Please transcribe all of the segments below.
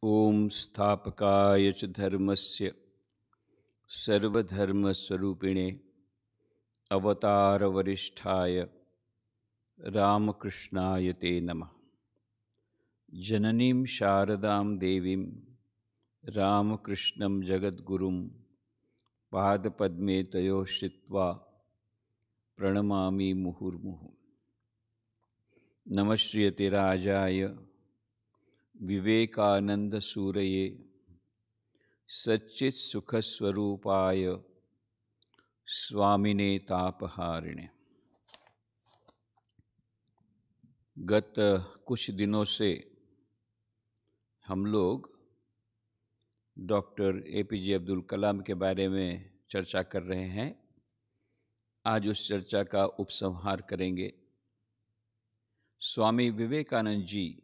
ओम स्थापकाय च धर्मस्य सर्वधर्मस्वरूपिणे अवतारवरिष्ठाय रामकृष्णाय ते नमः। जननीं शारदां देवीं रामकृष्णं जगद्गुरुं पादपद्मे तयोः श्रित्वा प्रणमामि मुहुर्मुहुः। नमः श्रीयतिराजाय विवेकानंदसूरये सच्चित्सुखस्वरूपाय स्वामिने तापहारिणे। गत कुछ दिनों से हम लोग डॉक्टर APJ अब्दुल कलाम के बारे में चर्चा कर रहे हैं। आज उस चर्चा का उपसंहार करेंगे। स्वामी विवेकानंद जी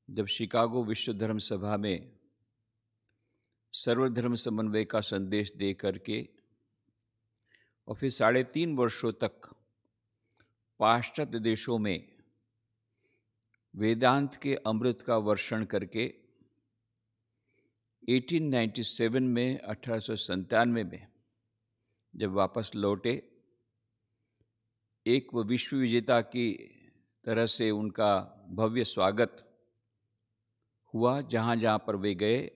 जब शिकागो विश्व धर्म सभा में सर्वधर्म समन्वय का संदेश दे करके और फिर 3.5 वर्षों तक पाश्चात्य देशों में वेदांत के अमृत का वर्षण करके 1897 में 1897 में जब वापस लौटे, एक वो विश्व विजेता की तरह से उनका भव्य स्वागत हुआ। जहाँ जहाँ पर वे गए,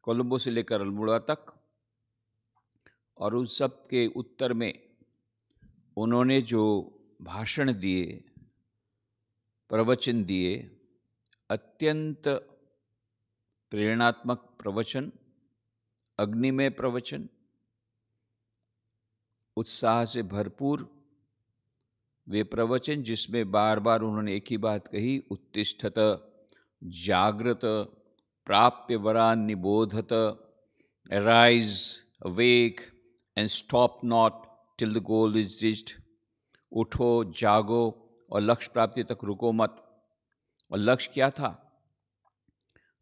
कोलंबो से लेकर अल्मोड़ा तक, और उन सब के उत्तर में उन्होंने जो भाषण दिए, प्रवचन दिए, अत्यंत प्रेरणात्मक प्रवचन, अग्निमय प्रवचन, उत्साह से भरपूर वे प्रवचन, जिसमें बार बार उन्होंने एक ही बात कही, उत्तिष्ठत जागृत प्राप्य वरान निबोधत, arise awake and stop not till the goal is reached. उठो, जागो और लक्ष्य प्राप्ति तक रुको मत। और लक्ष्य क्या था?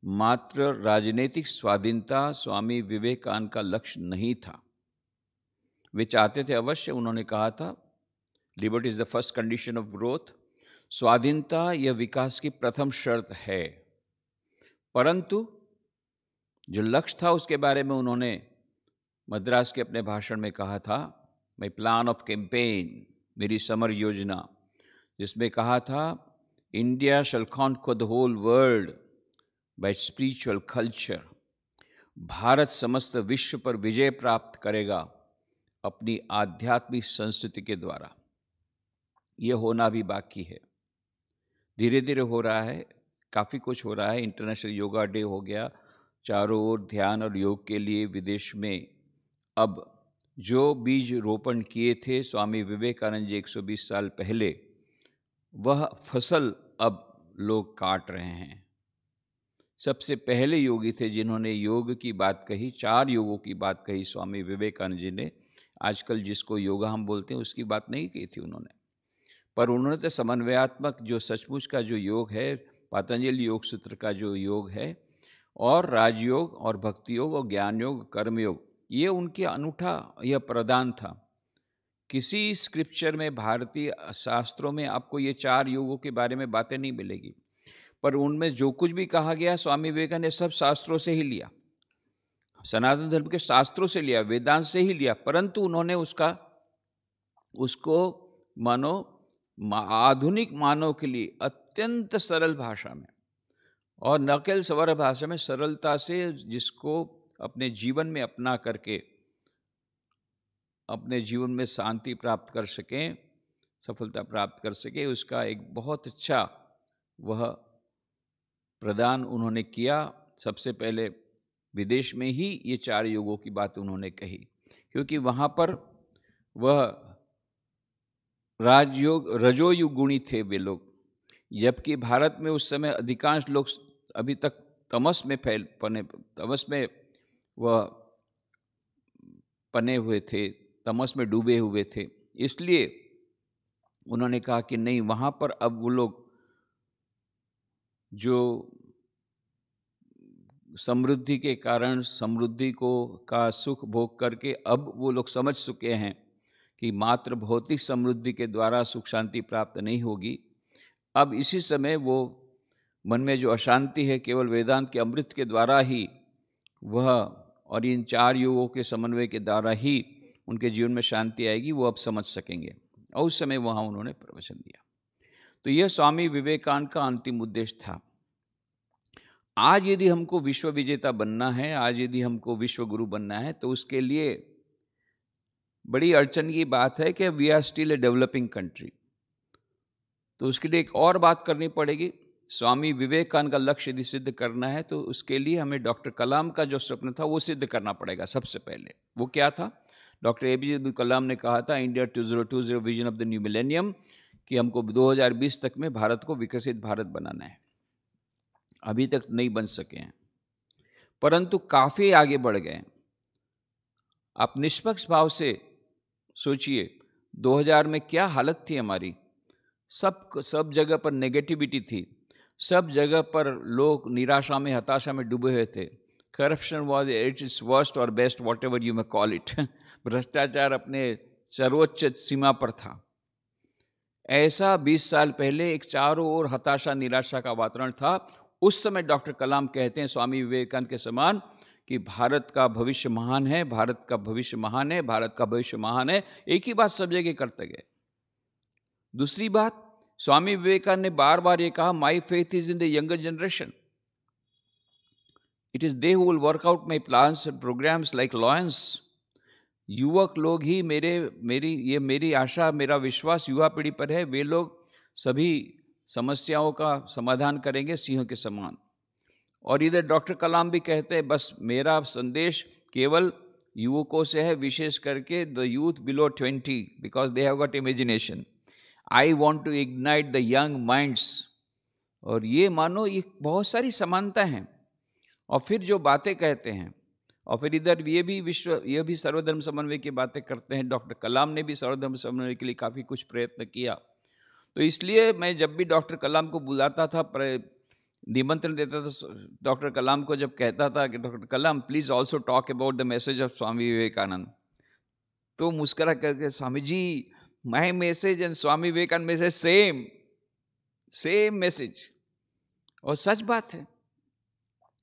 मात्र राजनीतिक स्वाधीनता स्वामी विवेकानंद का लक्ष्य नहीं था। वे चाहते थे अवश्य, उन्होंने कहा था, liberty is the first condition of growth. स्वाधीनता यह विकास की प्रथम शर्त है। परंतु जो लक्ष्य था उसके बारे में उन्होंने मद्रास के अपने भाषण में कहा था, माई प्लान ऑफ कैंपेन, मेरी समर योजना, जिसमें कहा था, India shall conquer the whole world by spiritual culture. Bharat समस्त विश्व पर विजय प्राप्त करेगा अपनी आध्यात्मिक संस्कृति के द्वारा। ये होना भी बाकी है, धीरे धीरे हो रहा है, काफ़ी कुछ हो रहा है। इंटरनेशनल योगा डे हो गया, चारों ओर ध्यान और योग के लिए विदेश में अब जो बीज रोपण किए थे स्वामी विवेकानंद जी 120 साल पहले, वह फसल अब लोग काट रहे हैं। सबसे पहले योगी थे जिन्होंने योग की बात कही, 4 योगों की बात कही स्वामी विवेकानंद जी ने। आजकल जिसको योगा हम बोलते हैं उसकी बात नहीं की थी उन्होंने, पर उन्होंने तो समन्वयात्मक जो सचमुच का जो योग है, पतंजलि योग सूत्र का जो योग है, और राजयोग और भक्ति योग और ज्ञान योग, कर्म योग, ये उनके अनूठा यह प्रदान था। किसी स्क्रिप्चर में, भारतीय शास्त्रों में आपको ये 4 योगों के बारे में बातें नहीं मिलेगी, पर उनमें जो कुछ भी कहा गया स्वामी विवेकानंद ने सब शास्त्रों से ही लिया, सनातन धर्म के शास्त्रों से लिया, वेदांत से ही लिया। परंतु उन्होंने उसको मानो आधुनिक मानव के लिए अत्यंत सरल भाषा में, और न केवल सरल भाषा में, सरलता से, जिसको अपने जीवन में अपना करके अपने जीवन में शांति प्राप्त कर सकें, सफलता प्राप्त कर सके, उसका एक बहुत अच्छा वह प्रदान उन्होंने किया। सबसे पहले विदेश में ही ये 4 योगों की बात उन्होंने कही, क्योंकि वहाँ पर वह राजयोग, रजोयुग गुणी थे वे लोग, जबकि भारत में उस समय अधिकांश लोग अभी तक तमस में वह पने हुए थे, तमस में डूबे हुए थे। इसलिए उन्होंने कहा कि नहीं, वहाँ पर अब वो लोग जो समृद्धि के कारण समृद्धि का सुख भोग करके अब वो लोग समझ चुके हैं कि मात्र भौतिक समृद्धि के द्वारा सुख शांति प्राप्त नहीं होगी। अब इसी समय वो मन में जो अशांति है केवल वेदांत के अमृत के द्वारा ही वह, और इन 4 युगों के समन्वय के द्वारा ही उनके जीवन में शांति आएगी, वो अब समझ सकेंगे। और उस समय वहाँ उन्होंने प्रवचन दिया। तो यह स्वामी विवेकानंद का अंतिम उद्देश्य था। आज यदि हमको विश्व विजेता बनना है, आज यदि हमको विश्व गुरु बनना है, तो उसके लिए बड़ी अड़चन की बात है कि we are still a developing country. तो उसके लिए एक और बात करनी पड़ेगी। स्वामी विवेकानंद का लक्ष्य यदि सिद्ध करना है तो उसके लिए हमें डॉक्टर कलाम का जो स्वप्न था वो सिद्ध करना पड़ेगा सबसे पहले। वो क्या था? डॉक्टर APJ अब्दुल कलाम ने कहा था India 2020 vision of the new millennium, कि हमको 2020 तक में भारत को विकसित भारत बनाना है। अभी तक नहीं बन सके हैं, परंतु काफ़ी आगे बढ़ गए। आप निष्पक्ष भाव से सोचिए 2000 में क्या हालत थी हमारी। सब जगह पर नेगेटिविटी थी, सब जगह पर लोग निराशा में, हताशा में डूबे हुए थे। Corruption was at its worst और best, whatever you may call it. भ्रष्टाचार अपने सर्वोच्च सीमा पर था। ऐसा 20 साल पहले एक चारों ओर हताशा निराशा का वातावरण था। उस समय डॉक्टर कलाम कहते हैं स्वामी विवेकानंद के समान कि भारत का भविष्य महान है, भारत का भविष्य महान है, भारत का भविष्य महान है। एक ही बात सब जगह करते गए। दूसरी बात, स्वामी विवेकानंद ने बार बार ये कहा, my faith is in the younger generation, it is they who will work out my plans and programmes like lions. युवक लोग ही मेरी आशा, मेरा विश्वास युवा पीढ़ी पर है। वे लोग सभी समस्याओं का समाधान करेंगे सिंह के समान। और इधर डॉक्टर कलाम भी कहते हैं, बस मेरा संदेश केवल युवकों से है, विशेष करके the youth below 20, because they have got imagination. I want to ignite the young minds. और ये मानो ये बहुत सारी समानता हैं। और फिर जो बातें कहते हैं, और फिर इधर ये भी सर्वधर्म समन्वय की बातें करते हैं। डॉक्टर कलाम ने भी सर्वधर्म समन्वय के लिए काफ़ी कुछ प्रयत्न किया। तो इसलिए मैं जब भी डॉक्टर कलाम को बुलाता था, निमंत्रण देता था, डॉक्टर कलाम को जब कहता था कि doctor Kalam please also talk about the message of Swami Vivekananda, तो मुस्करा करके, Swami ji my message and Swami Vivekananda message same message. और सच बात है,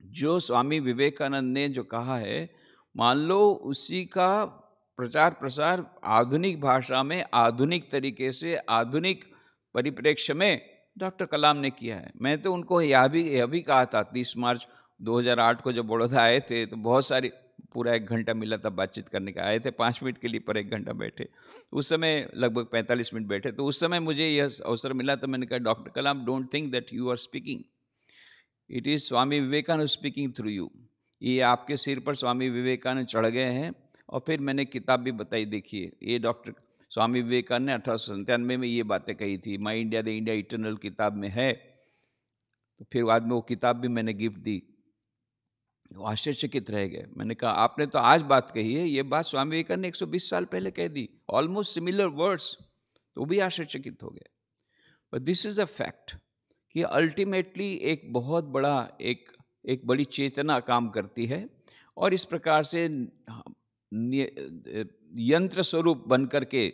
जो स्वामी विवेकानंद ने जो कहा है, मान लो उसी का प्रचार प्रसार आधुनिक भाषा में, आधुनिक तरीके से, आधुनिक परिप्रेक्ष्य में डॉक्टर कलाम ने किया है। मैं तो उनको यह भी कहा था 30 मार्च 2008 को जब बड़ौदा आए थे, तो बहुत सारी, पूरा 1 घंटा मिला था बातचीत करने का। आए थे 5 मिनट के लिए, पर 1 घंटा बैठे। उस समय लगभग 45 मिनट बैठे। तो उस समय मुझे यह अवसर मिला, तो मैंने कहा doctor Kalam, don't think that you are speaking, it is Swami Vivekananda speaking through you. ये आपके सिर पर स्वामी विवेकानंद चढ़ गए हैं। और फिर मैंने किताब भी बताई, देखिए ये डॉक्टर स्वामी विवेकानंद ने 1897 में ये बातें कही थी। माई इंडिया द इंडिया इटर्नल किताब में है। तो फिर बाद में वो किताब भी मैंने गिफ्ट दी। वो आश्चर्यचकित रह गए। मैंने कहा आपने तो आज बात कही है, ये बात स्वामी विवेकानंद ने 120 साल पहले कह दी, ऑलमोस्ट सिमिलर वर्ड्स। तो वो भी आश्चर्यचकित हो गए। But this is a fact कि अल्टीमेटली एक बहुत बड़ा एक बड़ी चेतना काम करती है। और इस प्रकार से यंत्र स्वरूप बन करके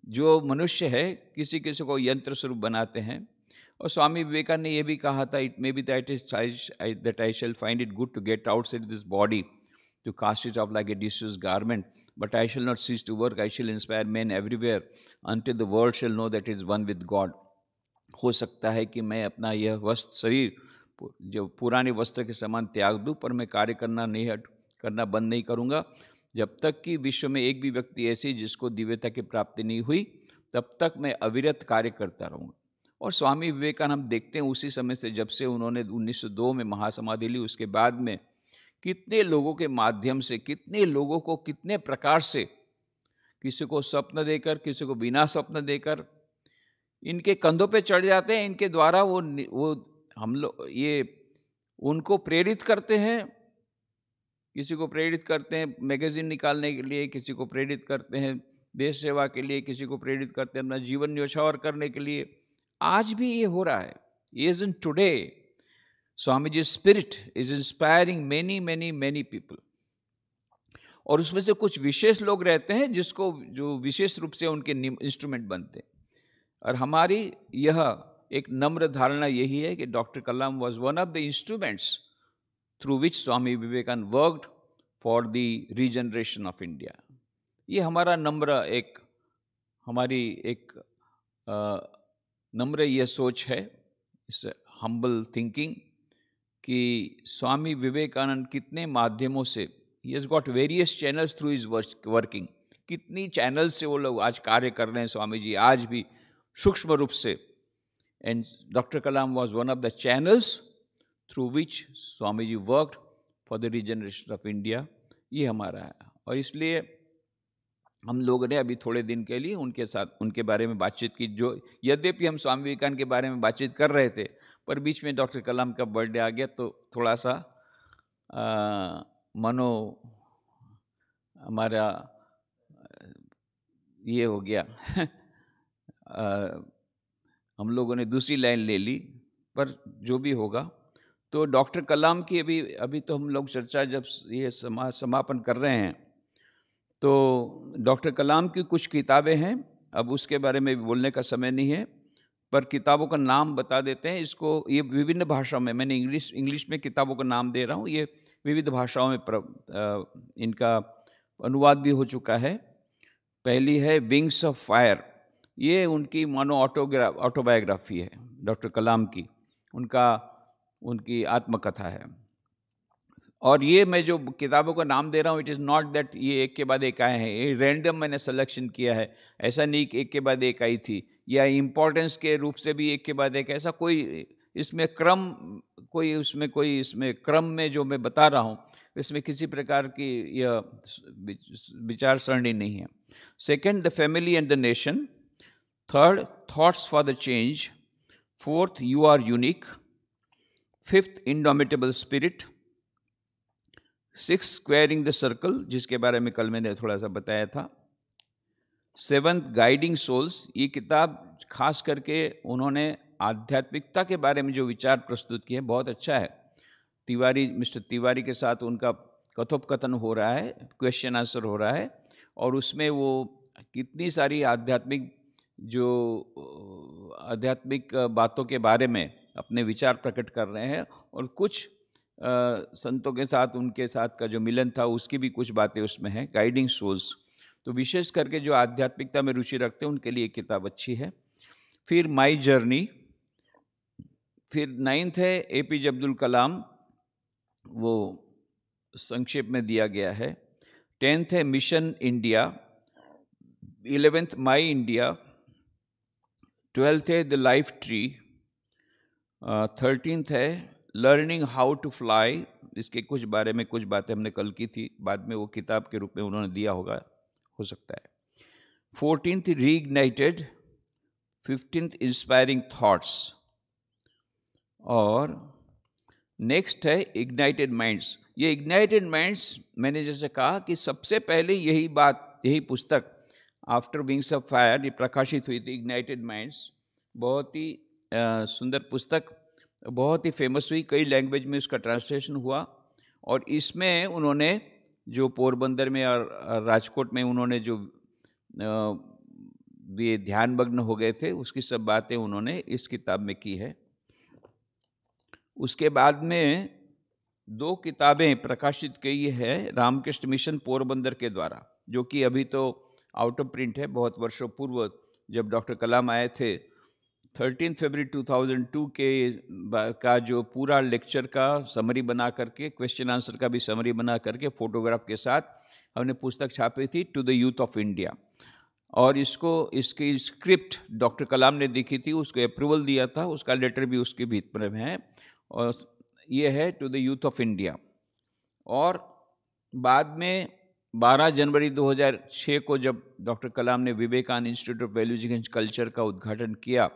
जो मनुष्य है, किसी किसी को यंत्र स्वरूप बनाते हैं। और स्वामी विवेकानंद ने यह भी कहा था, it may be that I shall find it good to get outside this body to cast it off like a disused garment, but I shall not cease to work, I shall inspire man everywhere until the world shall know that it is one with God। हो सकता है कि मैं अपना यह वस्त्र, शरीर जो पुराने वस्त्र के समान त्याग दूं, पर मैं कार्य करना बंद नहीं करूंगा जब तक कि विश्व में एक भी व्यक्ति ऐसी जिसको दिव्यता की प्राप्ति नहीं हुई, तब तक मैं अविरत कार्य करता रहूँगा। और स्वामी विवेकानंद हम देखते हैं उसी समय से, जब से उन्होंने 1902 में महासमाधि ली, उसके बाद में कितने लोगों के माध्यम से, कितने लोगों को कितने प्रकार से, किसी को स्वप्न देकर, किसी को बिना स्वप्न देकर, इनके कंधों पे चढ़ जाते हैं। इनके द्वारा वो हम लोग ये उनको प्रेरित करते हैं। किसी को प्रेरित करते हैं मैगजीन निकालने के लिए, किसी को प्रेरित करते हैं देश सेवा के लिए, किसी को प्रेरित करते हैं अपना जीवन न्यौछावर करने के लिए। आज भी ये हो रहा है। Is today Swami ji spirit is inspiring many people. और उसमें से कुछ विशेष लोग रहते हैं जो विशेष रूप से उनके इंस्ट्रूमेंट बनते हैं। और हमारी यह एक नम्र धारणा यही है कि doctor Kalam was one of the instruments through which Swami Vivekananda worked for the regeneration of India. ये हमारा नम्र एक हमारी एक नम्र यह सोच है, इस हम्बल थिंकिंग, कि स्वामी विवेकानंद कितने माध्यमों से, he has got various channels through is working, कितनी चैनल्स से वो लोग आज कार्य कर रहे हैं स्वामी जी, आज भी सूक्ष्म रूप से। And doctor Kalam was one of the channels through which Swami ji worked for the regeneration of India. ये हमारा है, और इसलिए हम लोगों ने अभी थोड़े दिन के लिए उनके साथ उनके बारे में बातचीत की, जो यद्यपि हम स्वामी विवेकानंद के बारे में बातचीत कर रहे थे, पर बीच में डॉक्टर कलाम का बर्थडे आ गया, तो थोड़ा सा मनो हमारा ये हो गया हम लोगों ने दूसरी लाइन ले ली, पर जो भी होगा। तो डॉक्टर कलाम की अभी तो हम लोग चर्चा जब ये समापन कर रहे हैं, तो डॉक्टर कलाम की कुछ किताबें हैं, अब उसके बारे में बोलने का समय नहीं है, पर किताबों का नाम बता देते हैं। इसको ये विभिन्न भाषाओं में, मैंने इंग्लिश में किताबों का नाम दे रहा हूँ, ये विविध भाषाओं में इनका अनुवाद भी हो चुका है। पहली है विंग्स ऑफ फायर, ये उनकी मानो ऑटोबायोग्राफी है डॉक्टर कलाम की, उनकी आत्मकथा है। और ये मैं जो किताबों का नाम दे रहा हूँ, इट इज़ नॉट दैट ये एक के बाद एक आए हैं, ये रैंडम मैंने सिलेक्शन किया है, ऐसा नहीं कि एक के बाद एक आई थी, या इम्पोर्टेंस के रूप से भी एक के बाद एक, ऐसा कोई इसमें क्रम में जो मैं बता रहा हूँ, इसमें किसी प्रकार की यह विचार सरणी नहीं है। Second, the family and the nation. Third, thoughts for the change. Fourth, you are unique. Fifth, indomitable spirit. Six, squaring the circle, जिसके बारे में कल मैंने थोड़ा सा बताया था। Seventh, guiding souls. ये किताब खास करके उन्होंने आध्यात्मिकता के बारे में जो विचार प्रस्तुत किए, बहुत अच्छा है। मिस्टर तिवारी के साथ उनका कथोपकथन हो रहा है, क्वेश्चन आंसर हो रहा है, और उसमें वो कितनी सारी आध्यात्मिक बातों के बारे में अपने विचार प्रकट कर रहे हैं, और कुछ संतों के साथ उनके साथ का जो मिलन था उसकी भी कुछ बातें उसमें हैं। गाइडिंग सोल्स, तो विशेष करके जो आध्यात्मिकता में रुचि रखते हैं उनके लिए किताब अच्छी है। फिर माई जर्नी। फिर 9th है APJ अब्दुल कलाम, वो संक्षेप में दिया गया है। 10th है मिशन इंडिया। 11th माई इंडिया। 12th है द लाइफ ट्री। 13th है लर्निंग हाउ टू फ्लाई, इसके कुछ बारे में कुछ बातें हमने कल की थी, बाद में वो किताब के रूप में उन्होंने दिया होगा, हो सकता है। 14th रीइग्नाइटेड। 15th इंस्पायरिंग थॉट्स, और नेक्स्ट है इग्नाइटेड माइंड्स। ये इग्नाइटेड माइंड्स, मैंने जैसे कहा कि सबसे पहले यही पुस्तक आफ्टर विंग्स ऑफ फायर ये प्रकाशित हुई थी, इग्नाइटेड माइंड्स। बहुत ही सुंदर पुस्तक, बहुत ही फेमस हुई, कई लैंग्वेज में उसका ट्रांसलेशन हुआ, और इसमें उन्होंने जो पोरबंदर में और राजकोट में उन्होंने जो ये ध्यानमग्न हो गए थे, उसकी सब बातें उन्होंने इस किताब में की है। उसके बाद में 2 किताबें प्रकाशित की है रामकृष्ण मिशन पोरबंदर के द्वारा, जो कि अभी तो आउट ऑफ प्रिंट है। बहुत वर्षों पूर्व जब डॉक्टर कलाम आए थे, 13 फरवरी 2002 का जो पूरा लेक्चर का समरी बना करके, क्वेश्चन आंसर का भी समरी बना करके, फोटोग्राफ के साथ हमने पुस्तक छापी थी, to the youth of India. और इसकी स्क्रिप्ट डॉक्टर कलाम ने देखी थी, उसको अप्रूवल दिया था, उसका लेटर भी उसके भीतर में है, और ये है to the youth of India. और बाद में 12 जनवरी 2006 को जब डॉक्टर कलाम ने Vivekananda institute of values and culture का उद्घाटन किया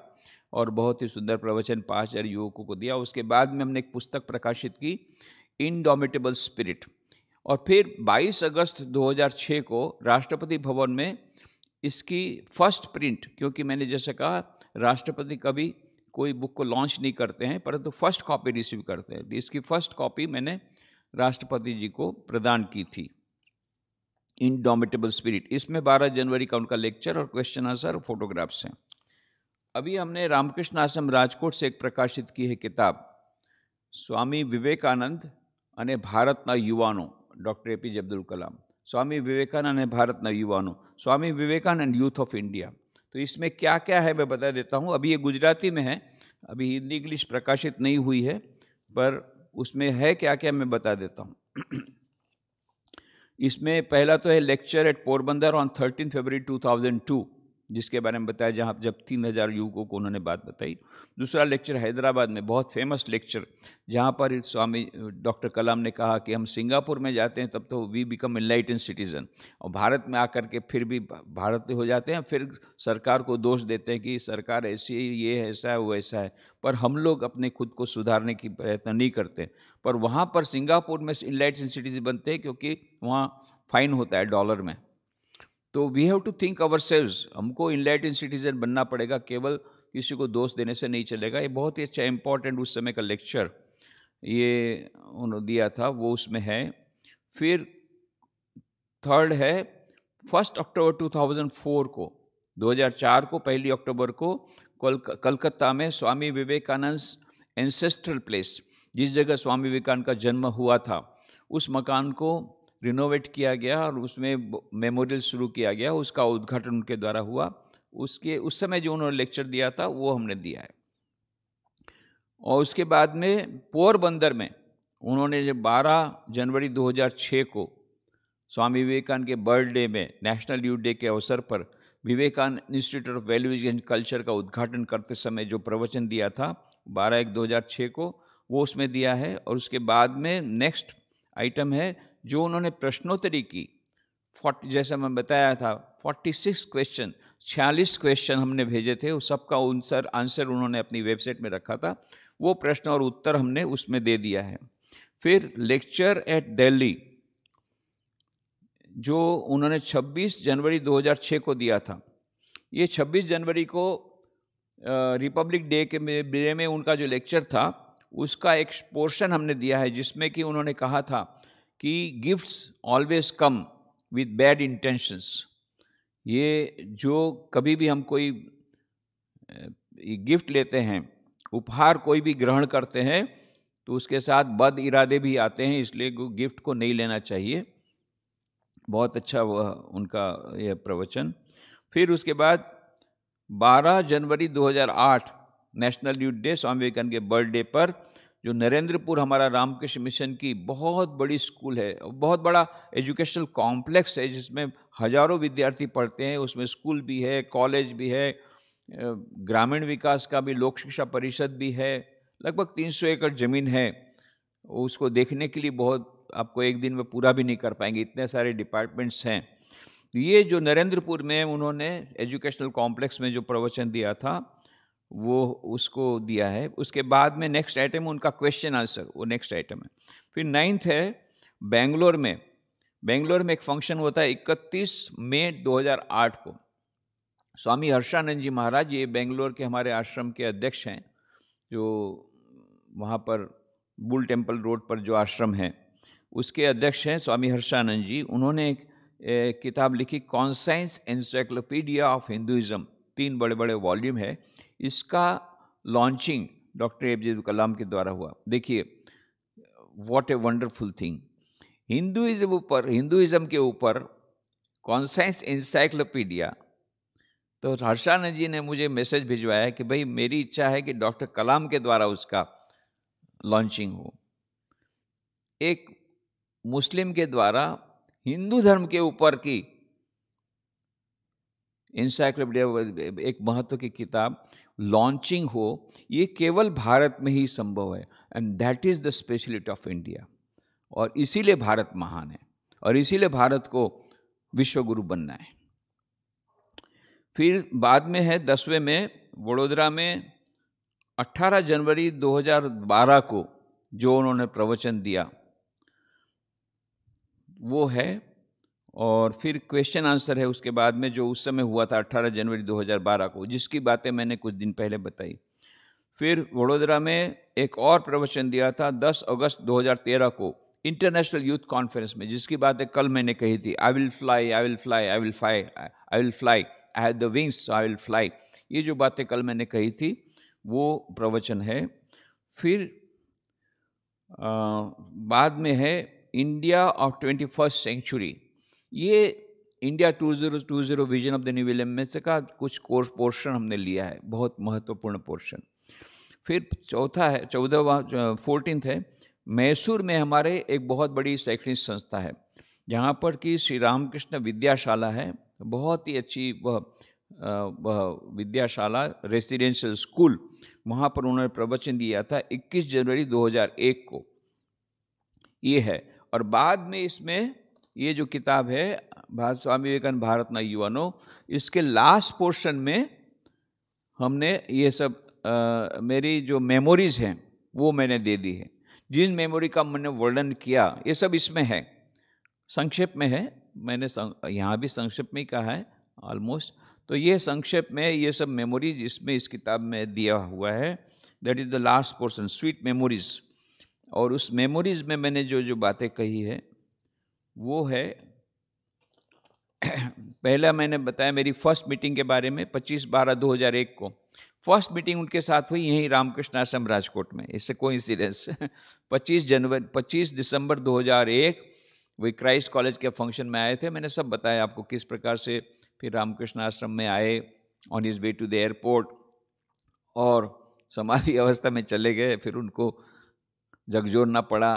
और बहुत ही सुंदर प्रवचन 5000 युवकों को दिया, उसके बाद में हमने एक पुस्तक प्रकाशित की, इंडोमिटेबल स्पिरिट। और फिर 22 अगस्त 2006 को राष्ट्रपति भवन में इसकी फर्स्ट प्रिंट, क्योंकि मैंने जैसे कहा राष्ट्रपति कभी कोई बुक को लॉन्च नहीं करते हैं, परंतु फर्स्ट कॉपी रिसीव करते हैं, तो इसकी फर्स्ट कॉपी मैंने राष्ट्रपति जी को प्रदान की थी, इंडोमिटेबल स्पिरिट। इसमें 12 जनवरी का उनका लेक्चर और क्वेश्चन आंसर और फोटोग्राफ्स हैं। अभी हमने रामकृष्ण आश्रम राजकोट से एक प्रकाशित की है किताब, स्वामी विवेकानंद અને ભારતના યુવાનો, ડૉક્ટર એપીજે અબ્દુલ કલામ, स्वामी विवेकानंद અને भारतना युवाओं, Swami Vivekananda youth of India. तो इसमें क्या क्या है मैं बता देता हूँ। अभी ये गुजराती में है, अभी हिंदी इंग्लिश प्रकाशित नहीं हुई है, पर उसमें है क्या क्या मैं बता देता हूँ। इसमें पहला तो है लेक्चर एट पोरबंदर ऑन 13 फरवरी 2002, जिसके बारे में बताया, जहाँ जब 3000 युवकों को उन्होंने बात बताई। दूसरा लेक्चर हैदराबाद में, बहुत फेमस लेक्चर, जहाँ पर स्वामी डॉक्टर कलाम ने कहा कि हम सिंगापुर में जाते हैं तब तो वी बिकम एनलाइटेंड सिटीजन, और भारत में आकर के फिर भी भारत हो जाते हैं, फिर सरकार को दोष देते हैं कि सरकार ऐसी है, ये ऐसा है, वो ऐसा है, पर हम लोग अपने खुद को सुधारने की प्रयत्न नहीं करते। पर वहाँ पर सिंगापुर में एनलाइटेंड सिटीजन बनते हैं, क्योंकि वहाँ फाइन होता है डॉलर में। तो we have to think ourselves, हमको इनलाइटेंड सिटीजन बनना पड़ेगा, केवल किसी को दोष देने से नहीं चलेगा। ये बहुत ही अच्छा इम्पॉर्टेंट उस समय का लेक्चर ये उन्होंने दिया था, वो उसमें है। फिर थर्ड है 1 अक्टूबर 2004 को, 2004 को 1 अक्टूबर को कलकत्ता में स्वामी विवेकानंद एंसेस्ट्रल प्लेस, जिस जगह स्वामी विवेकानंद का जन्म हुआ था, उस मकान को रिनोवेट किया गया और उसमें मेमोरियल शुरू किया गया। उसका उद्घाटन उनके द्वारा हुआ। उस समय जो उन्होंने लेक्चर दिया था वो हमने दिया है। और उसके बाद में पोरबंदर में उन्होंने जब 12 जनवरी 2006 को स्वामी विवेकानंद के बर्थडे में, नेशनल यूथ डे के अवसर पर, Vivekananda institute of values and culture का उद्घाटन करते समय जो प्रवचन दिया था 12/1/2006 को, वो उसमें दिया है। और उसके बाद में नेक्स्ट आइटम है जो उन्होंने प्रश्नोत्तरी की, जैसा मैं बताया था 46 क्वेश्चन, 46 क्वेश्चन हमने भेजे थे, उस सबका आंसर उन्होंने अपनी वेबसाइट में रखा था। वो प्रश्न और उत्तर हमने उसमें दे दिया है। फिर लेक्चर एट दिल्ली जो उन्होंने 26 जनवरी 2006 को दिया था, ये 26 जनवरी को रिपब्लिक डे के डे में उनका जो लेक्चर था उसका एक पोर्शन हमने दिया है, जिसमें कि उन्होंने कहा था कि gifts always come with bad intentions. ये जो कभी भी हम कोई गिफ्ट लेते हैं, उपहार कोई भी ग्रहण करते हैं, तो उसके साथ बद इरादे भी आते हैं, इसलिए गिफ्ट को नहीं लेना चाहिए। बहुत अच्छा वह उनका यह प्रवचन। फिर उसके बाद 12 जनवरी 2008 national youth day, Swami Vivekananda के बर्थडे पर, जो नरेंद्रपुर हमारा रामकृष्ण मिशन की बहुत बड़ी स्कूल है, बहुत बड़ा एजुकेशनल कॉम्प्लेक्स है, जिसमें हजारों विद्यार्थी पढ़ते हैं। उसमें स्कूल भी है, कॉलेज भी है, ग्रामीण विकास का भी, लोक शिक्षा परिषद भी है, लगभग 300 एकड़ ज़मीन है। उसको देखने के लिए बहुत, आपको एक दिन में पूरा भी नहीं कर पाएंगे, इतने सारे डिपार्टमेंट्स हैं। ये जो नरेंद्रपुर में उन्होंने एजुकेशनल कॉम्प्लेक्स में जो प्रवचन दिया था वो उसको दिया है। उसके बाद में नेक्स्ट आइटम उनका क्वेश्चन आंसर, वो नेक्स्ट आइटम है। फिर 9th है बेंगलोर में एक फंक्शन होता है 31 मई 2008 को। स्वामी हर्षानंद जी महाराज, ये बेंगलोर के हमारे आश्रम के अध्यक्ष हैं, जो वहाँ पर बुल टेम्पल रोड पर जो आश्रम है उसके अध्यक्ष हैं स्वामी हर्षानंद जी। उन्होंने एक किताब लिखी, कॉन्साइंस एनसाइक्लोपीडिया ऑफ हिंदुइज्म, 3 बड़े बड़े वॉल्यूम है। इसका launching doctor APJ Abdul Kalam के द्वारा हुआ। देखिए what a wonderful thing, Hinduism के ऊपर कॉन्साइंस एनसाइक्लोपीडिया। तो हर्षानंद जी ने मुझे मैसेज भिजवाया कि भाई मेरी इच्छा है कि डॉक्टर कलाम के द्वारा उसका लॉन्चिंग हो। एक मुस्लिम के द्वारा हिंदू धर्म के ऊपर की इंसाइक्लोपीडिया, एक महत्व की किताब लॉन्चिंग हो, ये केवल भारत में ही संभव है, and that is the speciality of India. और इसीलिए भारत महान है, और इसीलिए भारत को विश्वगुरु बनना है। फिर बाद में है 10वें में वडोदरा में 18 जनवरी 2012 को जो उन्होंने प्रवचन दिया वो है। और फिर क्वेश्चन आंसर है उसके बाद में, जो उस समय हुआ था 18 जनवरी 2012 को, जिसकी बातें मैंने कुछ दिन पहले बताई। फिर वडोदरा में एक और प्रवचन दिया था 10 अगस्त 2013 को इंटरनेशनल यूथ कॉन्फ्रेंस में, जिसकी बातें कल मैंने कही थी। I will fly, I will fly, I will fly, I will fly, I have the wings so I will fly. ये जो बातें कल मैंने कही थी वो प्रवचन है। फिर बाद में है इंडिया ऑफ 21st सेंचुरी। ये India 2020 vision of the new millennium में से का कुछ कोर्स पोर्शन हमने लिया है, बहुत महत्वपूर्ण पोर्शन। फिर चौथा है 14th है, मैसूर में हमारे एक बहुत बड़ी शैक्षणिक संस्था है जहाँ पर कि श्री रामकृष्ण विद्याशाला है, बहुत ही अच्छी वह विद्याशाला रेसिडेंशियल स्कूल, वहाँ पर उन्होंने प्रवचन दिया था 21 जनवरी 2001 को, ये है। और बाद में इसमें ये जो किताब है भारत स्वामी विवेकानंद भारत न युवानो, इसके लास्ट पोर्शन में हमने ये सब मेरी जो मेमोरीज हैं वो मैंने दे दी है। जिन मेमोरी का मैंने वर्णन किया ये सब इसमें है, संक्षेप में है, मैंने यहाँ भी संक्षेप में ही कहा है ऑलमोस्ट। तो ये संक्षेप में ये सब मेमोरीज इसमें इस किताब में दिया हुआ है। That is the last portion, sweet memories. और उस मेमोरीज में मैंने जो जो बातें कही है वो है पहला मैंने बताया मेरी फर्स्ट मीटिंग के बारे में 25/12/2001 को। फर्स्ट मीटिंग उनके साथ हुई यहीं रामकृष्ण आश्रम राजकोट में, इससे कोइंसिडेंस 25 दिसंबर 2001 वही क्राइस्ट कॉलेज के फंक्शन में आए थे। मैंने सब बताया आपको किस प्रकार से फिर रामकृष्ण आश्रम में आए on his way to the airport, और समाधि अवस्था में चले गए, फिर उनको झकझोरना पड़ा,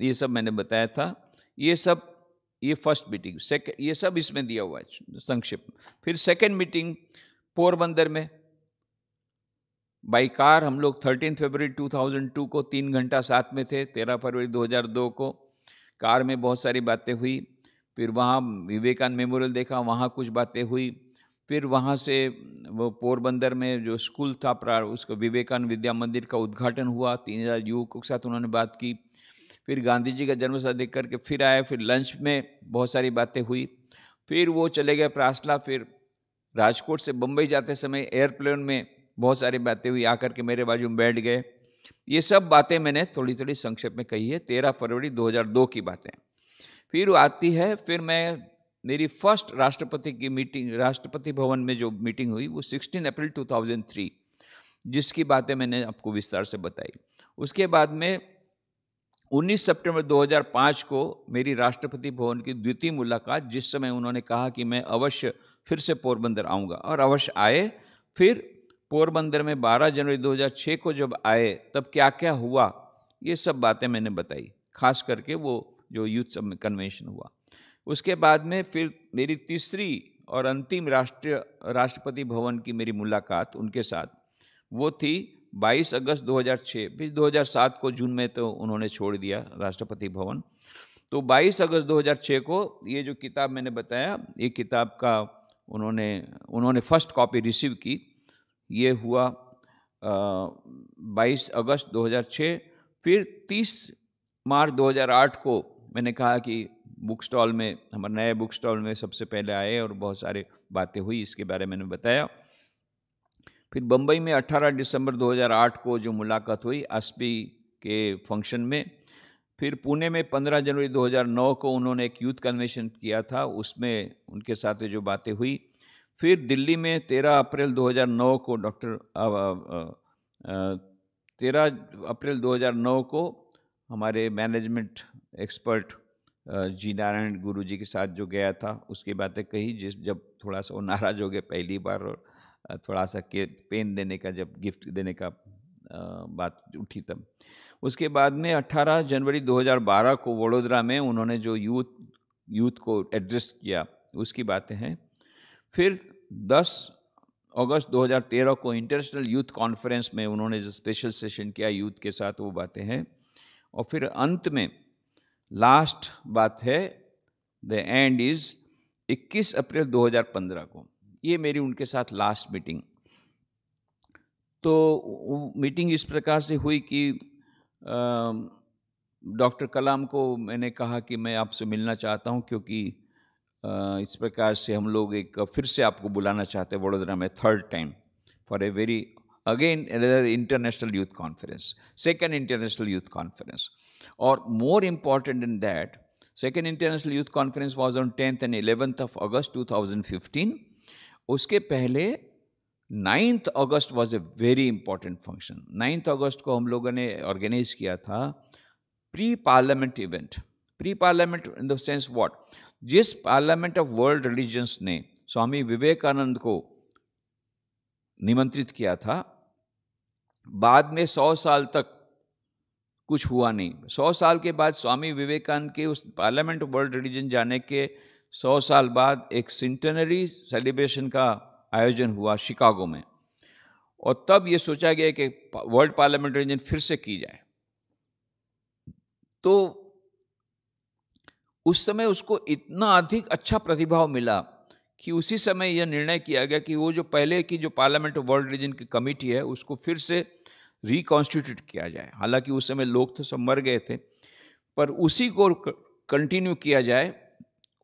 ये सब मैंने बताया था। ये सब ये फर्स्ट मीटिंग, सेकंड, ये सब इसमें दिया हुआ है संक्षिप्त। फिर सेकंड मीटिंग पोरबंदर में बाई कार हम लोग 13 फरवरी 2002 को 3 घंटा साथ में थे। 13 फरवरी 2002 को कार में बहुत सारी बातें हुई। फिर वहाँ विवेकानंद मेमोरियल देखा, वहाँ कुछ बातें हुई। फिर वहाँ से वो पोरबंदर में जो स्कूल था उसका विवेकानंद विद्या मंदिर का उद्घाटन हुआ, 3000 युवकों के साथ उन्होंने बात की। फिर गांधी जी का जन्मस्थल देख करके फिर आए, फिर लंच में बहुत सारी बातें हुई। फिर वो चले गए प्रासला, फिर राजकोट से बम्बई जाते समय एयरप्लेन में बहुत सारी बातें हुई, आकर के मेरे बाजू में बैठ गए। ये सब बातें मैंने थोड़ी थोड़ी संक्षेप में कही है, 13 फरवरी 2002 की बातें। फिर आती है, फिर मेरी फर्स्ट राष्ट्रपति की मीटिंग, राष्ट्रपति भवन में जो मीटिंग हुई वो 16 अप्रैल 2003, जिसकी बातें मैंने आपको विस्तार से बताई। उसके बाद में 19 सितंबर 2005 को मेरी राष्ट्रपति भवन की द्वितीय मुलाकात, जिस समय उन्होंने कहा कि मैं अवश्य फिर से पोरबंदर आऊँगा, और अवश्य आए। फिर पोरबंदर में 12 जनवरी 2006 को जब आए तब क्या क्या हुआ, ये सब बातें मैंने बताई, खास करके वो जो यूथ कन्वेंशन हुआ। उसके बाद में फिर मेरी तीसरी और अंतिम राष्ट्रपति भवन की मेरी मुलाकात उनके साथ, वो थी 22 अगस्त 2006। फिर 2007 को जून में तो उन्होंने छोड़ दिया राष्ट्रपति भवन। तो 22 अगस्त 2006 को ये जो किताब मैंने बताया, ये किताब का उन्होंने फर्स्ट कॉपी रिसीव की। ये हुआ 22 अगस्त 2006। फिर 30 मार्च 2008 को मैंने कहा कि बुक स्टॉल में, हमारे नए बुक स्टॉल में सबसे पहले आए और बहुत सारी बातें हुई, इसके बारे में मैंने बताया। फिर बम्बई में 18 दिसंबर 2008 को जो मुलाकात हुई आसपी के फंक्शन में। फिर पुणे में 15 जनवरी 2009 को उन्होंने एक यूथ कन्वेंशन किया था, उसमें उनके साथ जो बातें हुई। फिर दिल्ली में 13 अप्रैल 2009 को 13 अप्रैल 2009 को हमारे मैनेजमेंट एक्सपर्ट जी नारायण गुरु जी के साथ जो गया था, उसकी बातें कही, जब थोड़ा सा वो नाराज़ हो गए पहली बार, और थोड़ा सा पेन देने का, जब गिफ्ट देने का बात उठी तब। उसके बाद में 18 जनवरी 2012 को वडोदरा में उन्होंने जो यूथ को एड्रेस किया, उसकी बातें हैं। फिर 10 अगस्त 2013 को इंटरनेशनल यूथ कॉन्फ्रेंस में उन्होंने जो स्पेशल सेशन किया यूथ के साथ, वो बातें हैं। और फिर अंत में लास्ट बात है, द एंड इज 21 अप्रैल 2015 को, ये मेरी उनके साथ लास्ट मीटिंग। तो मीटिंग इस प्रकार से हुई कि डॉक्टर कलाम को मैंने कहा कि मैं आपसे मिलना चाहता हूं, क्योंकि इस प्रकार से हम लोग एक फिर से आपको बुलाना चाहते हैं वडोदरा में, third time, for a very again international youth conference, second international youth conference. और more important in that, second international youth conference was on 10th and 11th of August 2015। उसके पहले 9th August was a very important function. 9th अगस्त को हम लोगों ने organize किया था pre parliament event. Pre parliament in the sense what, जिस पार्लियामेंट ऑफ वर्ल्ड रिलीजन्स ने स्वामी विवेकानंद को निमंत्रित किया था, बाद में 100 साल तक कुछ हुआ नहीं। 100 साल के बाद स्वामी विवेकानंद के उस पार्लियामेंट ऑफ वर्ल्ड रिलीजन जाने के 100 साल बाद एक सेंटेनरी सेलिब्रेशन का आयोजन हुआ शिकागो में, और तब ये सोचा गया कि वर्ल्ड पार्लियामेंट रिलीजन फिर से की जाए। तो उस समय उसको इतना अधिक अच्छा प्रतिभाव मिला कि उसी समय यह निर्णय किया गया कि वो जो पहले की जो पार्लियामेंट ऑफ वर्ल्ड रिलीजन की कमेटी है उसको फिर से रिकॉन्स्टिट्यूट किया जाए। हालांकि उस समय लोग तो सब मर गए थे, पर उसी को कंटिन्यू किया जाए।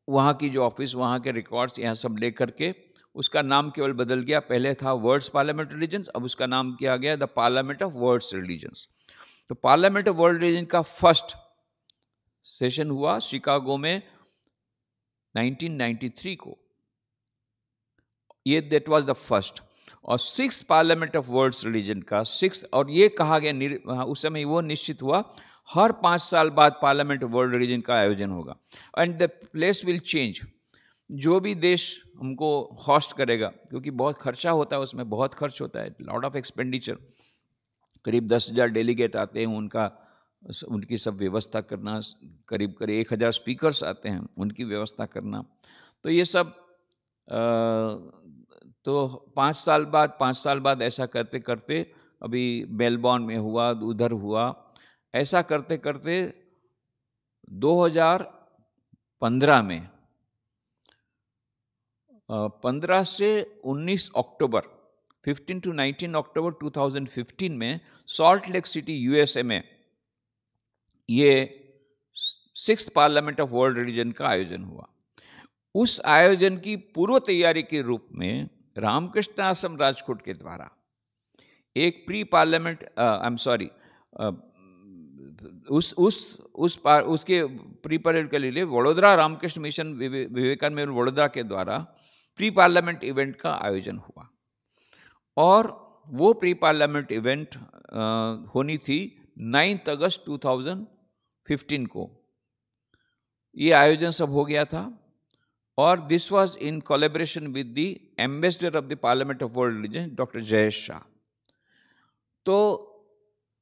वहाँ की जो ऑफिस, वहाँ के रिकॉर्ड्स यहाँ सब ले करके उसका नाम केवल बदल गया। पहले था वर्ल्ड्स पार्लियामेंट रिलीजन्स, अब उसका नाम किया गया the parliament of worlds religions. तो पार्लियामेंट ऑफ वर्ल्ड रिलीजन का फर्स्ट सेशन हुआ शिकागो में 1993 को, ये दैट वाज द फर्स्ट। और 6th parliament of world's religion का 6th, और ये कहा गया उस समय वो निश्चित हुआ हर 5 साल बाद पार्लियामेंट ऑफ वर्ल्ड रिलीजन का आयोजन होगा, and the place will change. जो भी देश हमको होस्ट करेगा, क्योंकि बहुत खर्चा होता है उसमें, बहुत खर्च होता है, लॉट ऑफ एक्सपेंडिचर, करीब 10,000 डेलीगेट आते हैं, उनकी सब व्यवस्था करना, करीब 1,000 स्पीकर्स आते हैं, उनकी व्यवस्था करना। तो ये सब तो 5 साल बाद ऐसा करते करते अभी मेलबॉर्न में हुआ, उधर हुआ, ऐसा करते करते 2015 में 15 से 19 अक्टूबर 15 to 19 अक्टूबर 2015 में सॉल्ट लेक सिटी यूएसए में ये 6th parliament of world religion का आयोजन हुआ। उस आयोजन की पूर्व तैयारी के रूप में रामकृष्ण आश्रम राजकोट के द्वारा एक प्री पार्लियामेंट उसके प्री पार्लियामेंट के लिए वडोदरा रामकृष्ण मिशन विवेकानंद वडोदरा के द्वारा प्री पार्लियामेंट इवेंट का आयोजन हुआ। और वो प्री पार्लियामेंट इवेंट होनी थी 9 अगस्त 2015 को। ये आयोजन सब हो गया था, और this was in collaboration with the ambassador of the parliament of world religion doctor Jayesh Shah. तो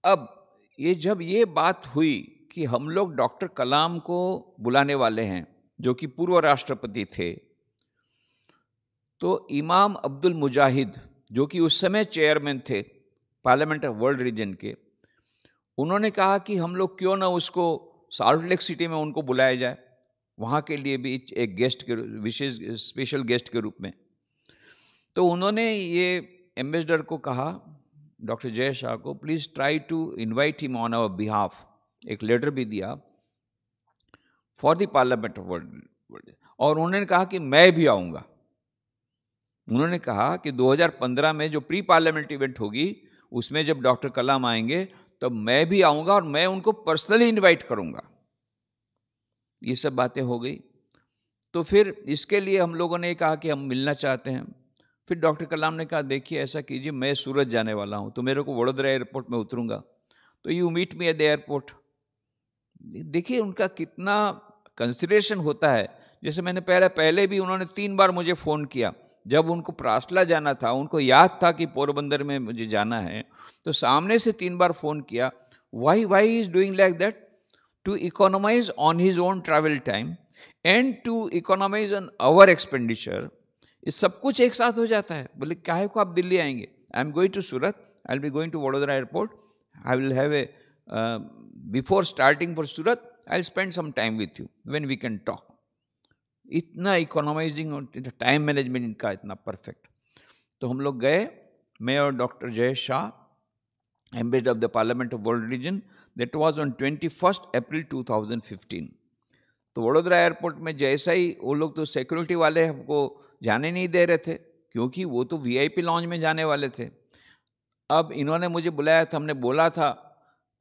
अब जब ये बात हुई कि हम लोग डॉक्टर कलाम को बुलाने वाले हैं, जो कि पूर्व राष्ट्रपति थे, तो इमाम अब्दुल मुजाहिद, जो कि उस समय चेयरमैन थे पार्लियामेंट ऑफ वर्ल्ड रिलीजन के, उन्होंने कहा कि हम लोग क्यों ना उसको सॉल्ट लेक सिटी में उनको बुलाया जाए, वहाँ के लिए भी एक गेस्ट के विशेष स्पेशल गेस्ट के रूप में। तो उन्होंने ये एम्बेसडर को कहा, डॉक्टर जय शाह को, please try to invite him on our behalf. एक लेटर भी दिया for the parliament of world, और उन्होंने कहा कि मैं भी आऊँगा। उन्होंने कहा कि 2015 में जो प्री पार्लियामेंट इवेंट होगी उसमें जब डॉक्टर कलाम आएंगे तब मैं भी आऊँगा और मैं उनको पर्सनली इनवाइट करूँगा। ये सब बातें हो गई। तो फिर इसके लिए हम लोगों ने कहा कि हम मिलना चाहते हैं। फिर डॉक्टर कलाम ने कहा, देखिए ऐसा कीजिए, मैं सूरत जाने वाला हूँ तो मेरे को वडोदरा एयरपोर्ट में उतरूँगा, तो you meet me at the airport. देखिए उनका कितना कंसिडरेशन होता है। जैसे मैंने पहले भी उन्होंने 3 बार मुझे फ़ोन किया। जब उनको प्रासला जाना था, उनको याद था कि पोरबंदर में मुझे जाना है, तो सामने से 3 बार फ़ोन किया। Why he is doing like that? To economise on his own travel time and to economise on our expenditure. ये सब कुछ एक साथ हो जाता है। बोले काहे को आप दिल्ली आएंगे? I am going to Surat, I will be going to Vadodara airport, I will have a before starting for Surat I will spend some time with you when we can talk. इतना इकोनोमाइजिंग और टाइम मैनेजमेंट इनका इतना perfect. तो हम लोग गए, मैं और doctor Jai Shah, ambassador of the parliament of world religion. That was on 21 अप्रैल 2015। तो वडोदरा एयरपोर्ट में जैसा ही, वो लोग तो सिक्योरिटी वाले हमको जाने नहीं दे रहे थे, क्योंकि वो तो वीआईपी लॉन्ज में जाने वाले थे। अब इन्होंने मुझे बुलाया था, हमने बोला था,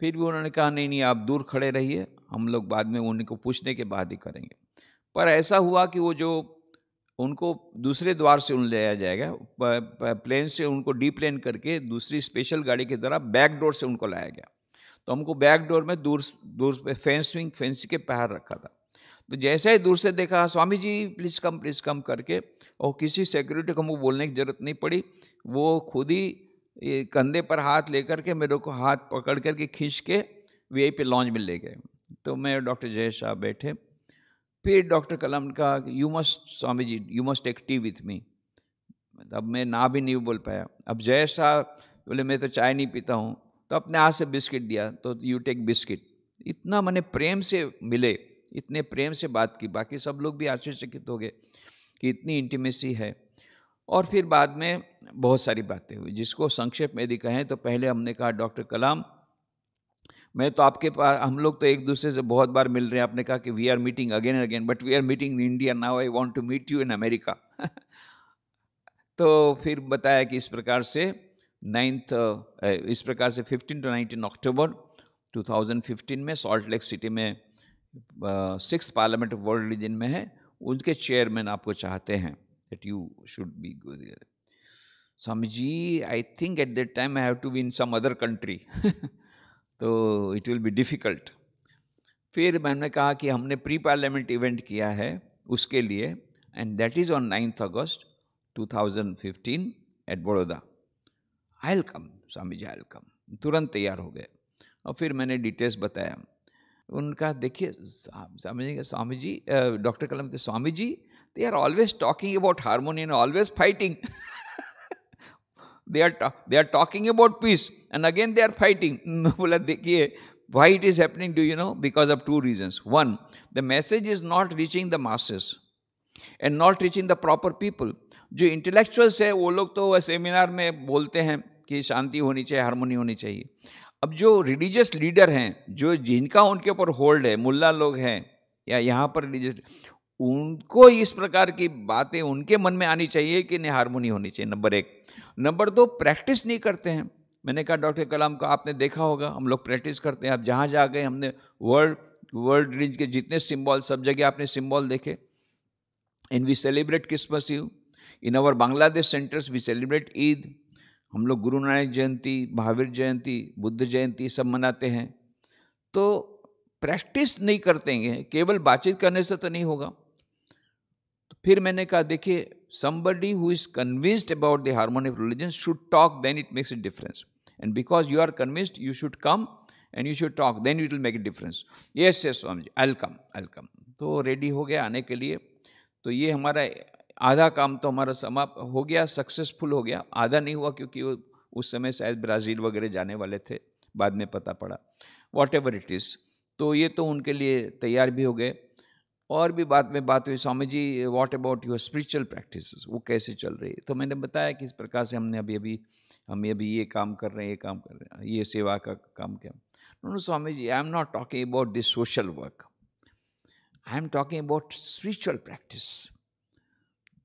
फिर भी उन्होंने कहा नहीं आप दूर खड़े रहिए, हम लोग बाद में उनको पूछने के बाद ही करेंगे। पर ऐसा हुआ कि वो जो उनको दूसरे द्वार से उन ले जाया जाएगा, प्लेन से उनको डीप्लेन करके दूसरी स्पेशल गाड़ी के द्वारा बैक डोर से उनको लाया गया। तो हमको बैक डोर में दूर दूर पे फेंस के बाहर रखा था। तो जैसे ही दूर से देखा, स्वामी जी प्लीज़ कम करके, और किसी सिक्योरिटी को हमको बोलने की ज़रूरत नहीं पड़ी, वो खुद ही ये कंधे पर हाथ लेकर के मेरे को हाथ पकड़ करके खींच के वीआईपी लॉन्ज में ले गए। तो मैं डॉक्टर जयेश साहब बैठे, फिर डॉक्टर कलाम ने कहा कि you must, Swami ji you must take tea with me. अब मैं ना भी नहीं बोल पाया। अब जयेश साहब बोले मैं तो चाय नहीं पीता हूँ, तो अपने हाथ से बिस्किट दिया, तो यू टेक बिस्किट। इतना मैंने प्रेम से मिले, इतने प्रेम से बात की, बाकी सब लोग भी आश्चर्यचकित हो गए कि इतनी इंटीमेसी है। और फिर बाद में बहुत सारी बातें हुई, जिसको संक्षेप में यदि कहें तो पहले हमने कहा डॉक्टर कलाम, मैं तो आपके पास, हम लोग तो एक दूसरे से बहुत बार मिल रहे हैं। आपने कहा कि we are meeting again and again, but we are meeting in India now, I want to meet you in America. तो फिर बताया कि इस प्रकार से 15 to 19 अक्टूबर 2015 में सॉल्ट लेक सिटी में 6th parliament of world religion में है, उनके चेयरमैन आपको चाहते हैं, that you should be good. Swami ji, I think at that time I have to be in some other country, तो इट विल बी डिफ़िकल्ट। फिर मैंने कहा कि हमने प्री पार्लियामेंट इवेंट किया है उसके लिए, and that is on 9 August 2015 at Baroda. I will come Swami ji, I will come. तुरंत तैयार हो गए और फिर मैंने डिटेल्स बताया। उनका देखिए स्वामी जी डॉक्टर कलाम थे, Swami ji they are always talking about harmony and always fighting. they are talking about peace and again they are fighting। बोला देखिए, why it is happening, do you know? Because of two reasons. One, the message is not reaching the masses and not reaching the proper people। जो intellectuals है वो लोग तो seminar में बोलते हैं कि शांति होनी चाहिए, हारमोनी होनी चाहिए। अब जो रिलीजियस लीडर हैं, जो जिनका उनके ऊपर होल्ड है, मुल्ला लोग हैं या यहाँ पर रिलीजियस, उनको इस प्रकार की बातें उनके मन में आनी चाहिए कि नहीं हारमोनी होनी चाहिए, नंबर एक। नंबर दो, प्रैक्टिस नहीं करते हैं। मैंने कहा डॉक्टर कलाम को आपने देखा होगा, हम लोग प्रैक्टिस करते हैं। आप जहाँ जा गए, हमने वर्ल्ड रिलीज के जितने सिंबल, सब जगह आपने सिंबल देखे। And we celebrate Christmas eve in our Bangladesh centres, we celebrate Eid. हम लोग गुरु नानक जयंती, महावीर जयंती, बुद्ध जयंती सब मनाते हैं। तो प्रैक्टिस नहीं करते हैं, केवल बातचीत करने से तो नहीं होगा। तो फिर मैंने कहा देखिए, somebody who is convinced about the harmony of religion should talk, then it makes a difference, and because you are convinced, you should come and you should talk, then it will make a difference। yes Swami ji, I'll come। तो ready हो गया आने के लिए। तो ये हमारा आधा काम तो हमारा समाप्त हो गया, सक्सेसफुल हो गया। आधा नहीं हुआ क्योंकि वो उस समय शायद ब्राज़ील वगैरह जाने वाले थे, बाद में पता पड़ा। वॉट एवर इट इज़, तो ये तो उनके लिए तैयार भी हो गए। और भी बाद में बात हुई, Swami ji what about your spiritual practices, वो कैसे चल रही है? तो मैंने बताया कि इस प्रकार से हमने अभी ये काम कर रहे हैं, ये सेवा का काम किया। No Swami ji, I am not talking about this social work, I am talking about spiritual practice.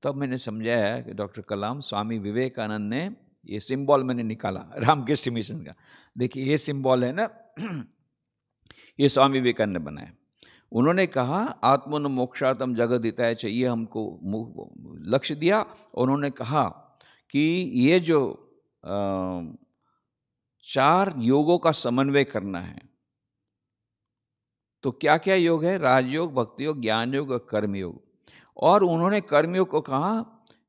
तब मैंने समझाया कि डॉक्टर कलाम, स्वामी विवेकानंद ने ये सिंबल मैंने निकाला रामकृष्ण मिशन का। देखिए ये सिंबल है ना, ये स्वामी विवेकानंद ने बनाया। उन्होंने कहा आत्मन मोक्षार्थम जगत हिताय च, ये हमको लक्ष्य दिया। उन्होंने कहा कि ये जो 4 योगों का समन्वय करना है। तो क्या क्या योग है? राजयोग, भक्ति योग, ज्ञान योग और कर्मयोग। और उन्होंने कर्मयोग को कहा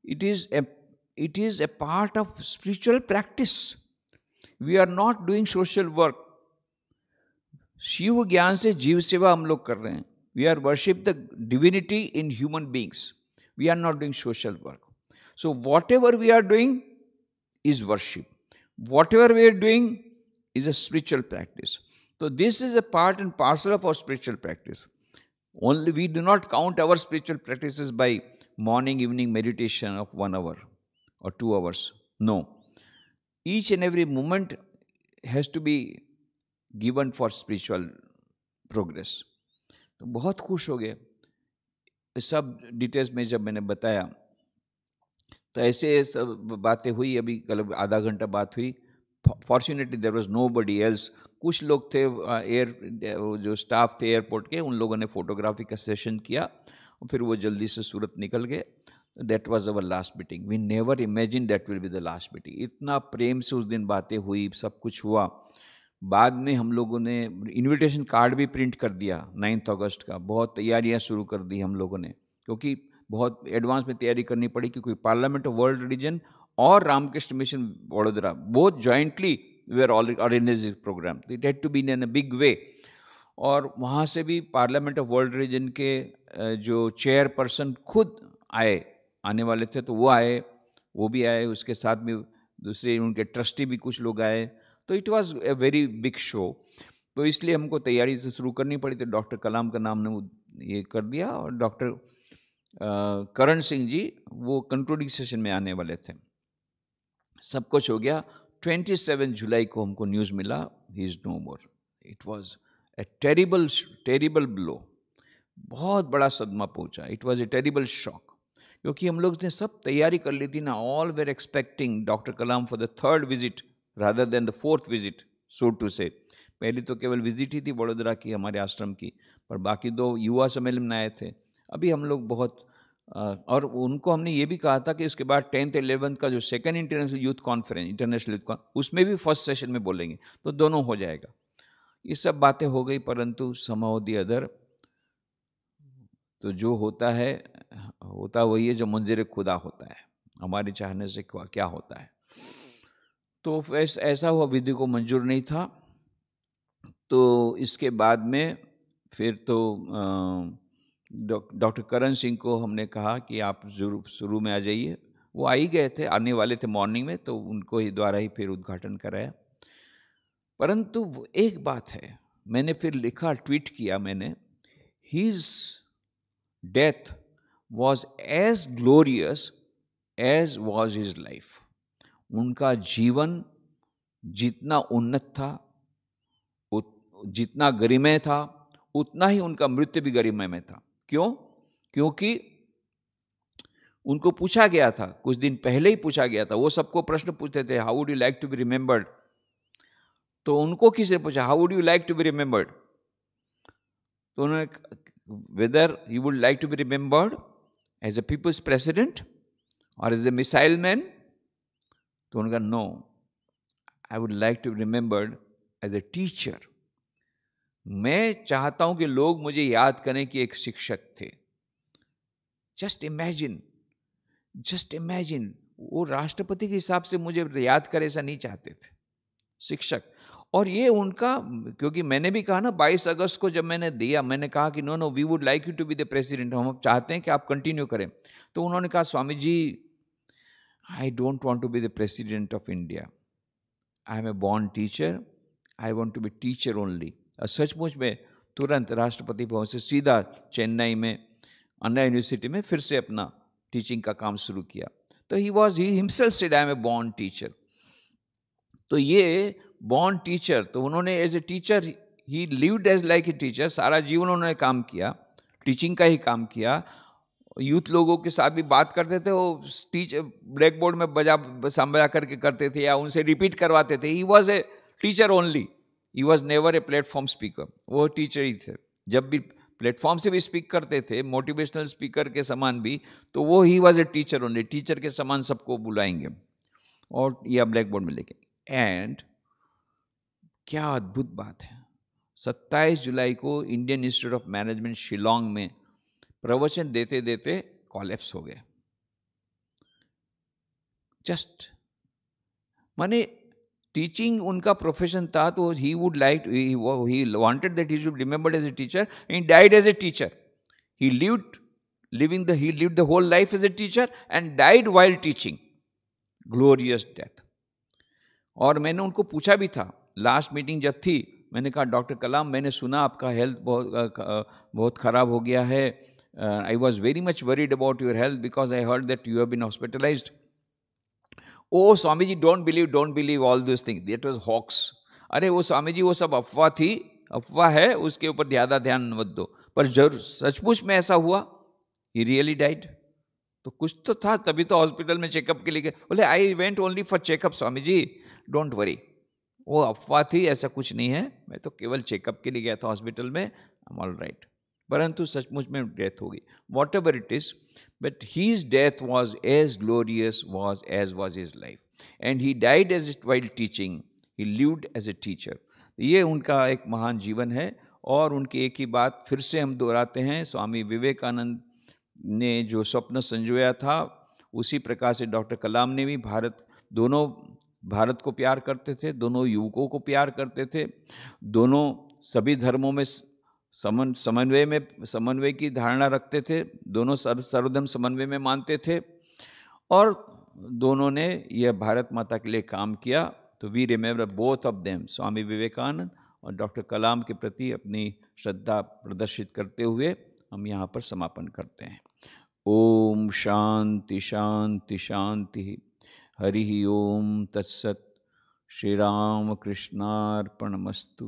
it is a part of spiritual practice, we are not doing social work. Shiva ज्ञान से जीव सेवा हम लोग कर रहे हैं। We are worship the divinity in human beings, we are not doing social work. So whatever we are doing is worship, whatever we are doing is a spiritual practice. So this is a part and parcel of our spiritual practice. Only we do not count our spiritual practices by morning, evening meditation of 1 hour or 2 hours. No. Each and every moment has to be given for spiritual progress. तो बहुत खुश हो गए। सब details में जब मैंने बताया तो ऐसे सब बातें हुई। अभी कल आधा घंटा बात हुई। Fortunately there was nobody else. कुछ लोग थे जो स्टाफ थे एयरपोर्ट के, उन लोगों ने फोटोग्राफी का सेशन किया और फिर वो जल्दी से सूरत निकल गए। That was our last meeting, we never imagine that will be the last meeting. इतना प्रेम से उस दिन बातें हुई, सब कुछ हुआ। बाद में हम लोगों ने इनविटेशन कार्ड भी प्रिंट कर दिया 9 अगस्त का, बहुत तैयारियां शुरू कर दी हम लोगों ने, क्योंकि बहुत एडवांस में तैयारी करनी पड़ी, क्योंकि पार्लियामेंट ऑफ वर्ल्ड रिलीजन और Ramakrishna mission Vadodara both jointly we are organize this programme, it had to be in a big way. और वहाँ से भी पार्लियामेंट ऑफ वर्ल्ड रिलीजन के जो चेयरपर्सन खुद आने वाले थे, तो वो आए, वो भी आए, उसके साथ में दूसरे उनके ट्रस्टी भी कुछ लोग आए। तो it was a very big show. तो इसलिए हमको तैयारी से शुरू करनी पड़ी। तो डॉक्टर कलाम का नाम ने ये कर दिया, और डॉक्टर करण सिंह जी वो कंक्लूडिंग सेशन में आने वाले थे। सब कुछ हो गया। 27 जुलाई को हमको न्यूज़ मिला, he is no more. It was a terrible blow, बहुत बड़ा सदमा पहुंचा। It was a terrible shock, क्योंकि हम लोग ने सब तैयारी कर ली थी ना। All were expecting doctor Kalam for the 3rd visit rather than the 4th visit, so to say. पहली तो केवल विजिट ही थी वडोदरा की, हमारे आश्रम की, पर बाकी 2 युवा सम्मेलन में आए थे। अभी हम लोग बहुत और उनको हमने ये भी कहा था कि उसके बाद 10th 11th का जो 2nd international youth conference, international youth conference, उसमें भी फर्स्ट सेशन में बोलेंगे, तो दोनों हो जाएगा। ये सब बातें हो गई, परंतु somehow the other, तो जो होता है होता वही है जो मंजर खुदा होता है, हमारे चाहने से क्या होता है। तो ऐसा हुआ, विधि को मंजूर नहीं था। तो इसके बाद में फिर तो डॉक्टर करण सिंह को हमने कहा कि आप जरूर शुरू में आ जाइए। वो आ ही गए थे, आने वाले थे मॉर्निंग में, तो उनको ही द्वारा ही फिर उद्घाटन कराया। परंतु एक बात है, मैंने फिर लिखा, ट्वीट किया मैंने, his death was as glorious as was his life. उनका जीवन जितना उन्नत था, जितना गरिमय था, उतना ही उनका मृत्यु भी गरिमय में था। क्यों? क्योंकि उनको पूछा गया था, कुछ दिन पहले ही पूछा गया था, वो सबको प्रश्न पूछते थे, how would you like to be remembered. तो उनको किसी ने पूछा, how would you like to be remembered. तो उन्होंने, whether you would like to be remembered as a people's president और एज ए मिसाइल मैन। तो उन्होंने कहा, no, I would like to be remembered as a teacher. मैं चाहता हूं कि लोग मुझे याद करें कि एक शिक्षक थे। जस्ट इमेजिन, वो राष्ट्रपति के हिसाब से मुझे याद करे ऐसा नहीं चाहते थे, शिक्षक। और ये उनका, क्योंकि मैंने भी कहा ना 22 अगस्त को जब मैंने दिया, मैंने कहा कि no we would like you to be the president, हम चाहते हैं कि आप कंटिन्यू करें। तो उन्होंने कहा, Swami ji, I don't want to be the president of India, I am a born teacher, I want to be teacher only. सचमुच में तुरंत राष्ट्रपति भवन से सीधा चेन्नई में अन्ना यूनिवर्सिटी में फिर से अपना टीचिंग का काम शुरू किया। तो he himself said, I am a born teacher. तो ये बॉर्न टीचर, तो उन्होंने as a teacher he lived as like a teacher. सारा जीवन उन्होंने काम किया, टीचिंग का ही काम किया। यूथ लोगों के साथ भी बात करते थे, वो ब्लैक बोर्ड में बजा करके करते थे या उनसे रिपीट करवाते थे। He was a teacher only, he was never a platform speaker. वो टीचर ही थे। जब भी प्लेटफॉर्म से भी स्पीक करते थे, मोटिवेशनल स्पीकर के समान भी, तो वो he was a teacher only, teacher के समान सबको बुलाएंगे और या ब्लैक बोर्ड में लेके। एंड क्या अद्भुत बात है, 27 जुलाई को Indian institute of management Shillong में प्रवचन देते देते कॉलेप्स हो गए। जस्ट माने टीचिंग उनका प्रोफेशन था, तो he would like, he wanted that he should remembered as a teacher, he died as a teacher. He lived the whole life as a teacher and died while teaching. Glorious death. और मैंने उनको पूछा भी था, last meeting जब थी, मैंने कहा, डॉक्टर कलाम, मैंने सुना आपका हेल्थ बहुत खराब हो गया है। I was very much worried about your health because I heard that you have been hospitalised. Oh Swami ji, don't believe all this thing, that was hoax. अरे वो स्वामी जी, वो सब अफवाह थी, अफवाह है, उसके ऊपर ज़्यादा ध्यान मत दो। पर जरूर सचमुच में ऐसा हुआ, ही रियली डाइड। तो कुछ तो था, तभी तो हॉस्पिटल में चेकअप के लिए गए। बोले, I went only for checkup Swami ji, don't worry. वो अफवाह थी, ऐसा कुछ नहीं है, मैं तो केवल चेकअप के लिए गया था हॉस्पिटल में, आई एम ऑल राइट। परंतु सचमुच में डेथ हो गई। Whatever it is, but his death was as glorious was as was his life, and he died as it while teaching, he lived as a teacher. ये उनका एक महान जीवन है। और उनकी एक ही बात फिर से हम दोहराते हैं, स्वामी विवेकानंद ने जो स्वप्न संजोया था, उसी प्रकार से डॉक्टर कलाम ने भी दोनों भारत को प्यार करते थे, दोनों युवकों को प्यार करते थे, दोनों सभी धर्मों में समन्वय की धारणा रखते थे, दोनों सर्वधर्म समन्वय में मानते थे, और दोनों ने यह भारत माता के लिए काम किया। तो we remember both of them, Swami Vivekananda और डॉक्टर कलाम के प्रति अपनी श्रद्धा प्रदर्शित करते हुए हम यहाँ पर समापन करते हैं। ओम शांति शांति शांति। हरि ओम तत्सत। श्री राम कृष्णार्पणमस्तु।